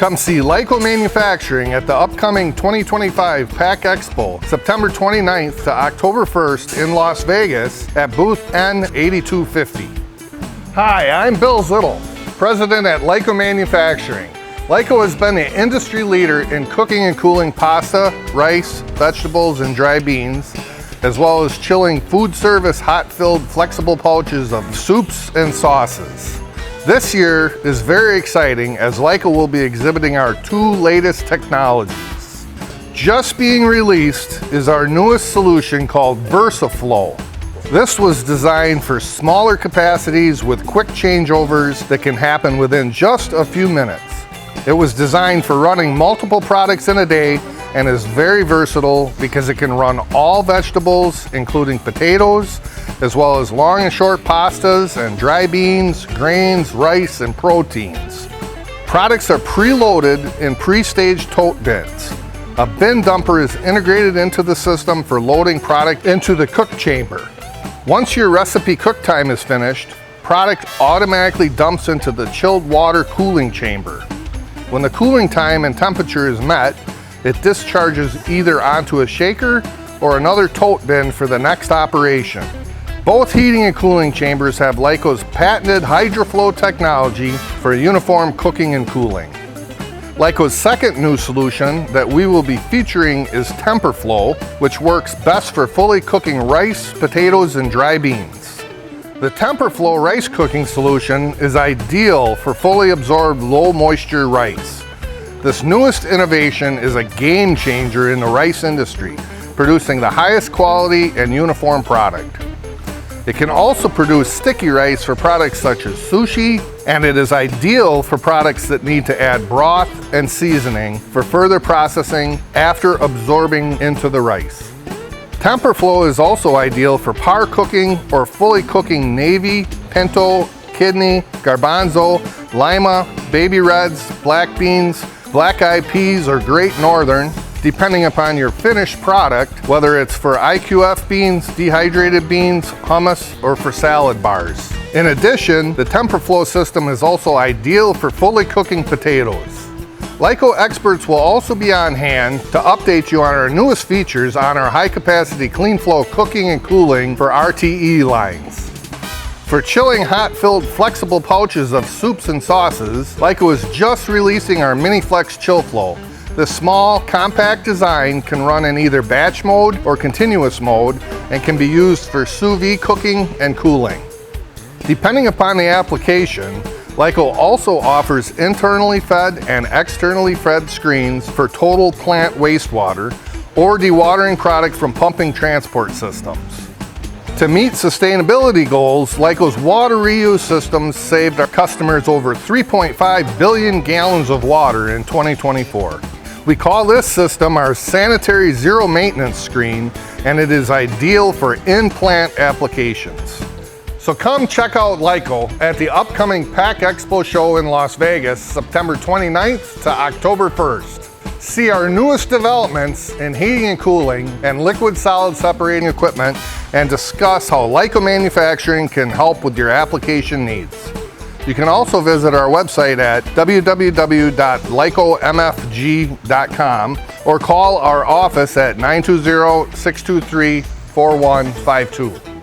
Come see Lyco Manufacturing at the upcoming 2025 PAC Expo, September 29th to October 1st in Las Vegas at booth N8250. Hi, I'm Bill Zittel, President at Lyco Manufacturing. Lyco has been the industry leader in cooking and cooling pasta, rice, vegetables, and dry beans, as well as chilling food service hot-filled flexible pouches of soups and sauces. This year is very exciting as Lyco will be exhibiting our two latest technologies. Just being released is our newest solution called VersaFlow. This was designed for smaller capacities with quick changeovers that can happen within just a few minutes. It was designed for running multiple products in a day and is very versatile because it can run all vegetables, including potatoes, as well as long and short pastas and dry beans, grains, rice, and proteins. Products are preloaded in pre-staged tote bins. A bin dumper is integrated into the system for loading product into the cook chamber. Once your recipe cook time is finished, product automatically dumps into the chilled water cooling chamber. When the cooling time and temperature is met, it discharges either onto a shaker or another tote bin for the next operation. Both heating and cooling chambers have Lyco's patented HydroFlow technology for uniform cooking and cooling. Lyco's second new solution that we will be featuring is TemperFlow, which works best for fully cooking rice, potatoes, and dry beans. The TemperFlow rice cooking solution is ideal for fully absorbed low moisture rice. This newest innovation is a game changer in the rice industry, producing the highest quality and uniform product. It can also produce sticky rice for products such as sushi, and it is ideal for products that need to add broth and seasoning for further processing after absorbing into the rice. TemperFlow is also ideal for par cooking or fully cooking navy, pinto, kidney, garbanzo, lima, baby reds, black beans, black-eyed peas, or Great Northern, depending upon your finished product, whether it's for IQF beans, dehydrated beans, hummus, or for salad bars. In addition, the TemperFlow system is also ideal for fully cooking potatoes. Lyco experts will also be on hand to update you on our newest features on our high-capacity CleanFlow cooking and cooling for RTE lines. For chilling hot-filled flexible pouches of soups and sauces, Lyco is just releasing our MiniFlex ChillFlow. This small, compact design can run in either batch mode or continuous mode and can be used for sous vide cooking and cooling. Depending upon the application, Lyco also offers internally fed and externally fed screens for total plant wastewater or dewatering product from pumping transport systems. To meet sustainability goals, Lyco's water reuse systems saved our customers over 3.5 billion gallons of water in 2024. We call this system our Sanitary Zero Maintenance Screen, and it is ideal for in-plant applications. So come check out Lyco at the upcoming PAC Expo show in Las Vegas, September 29th to October 1st. See our newest developments in heating and cooling and liquid solid separating equipment and discuss how Lyco Manufacturing can help with your application needs. You can also visit our website at www.lycomfg.com or call our office at 920-623-4152.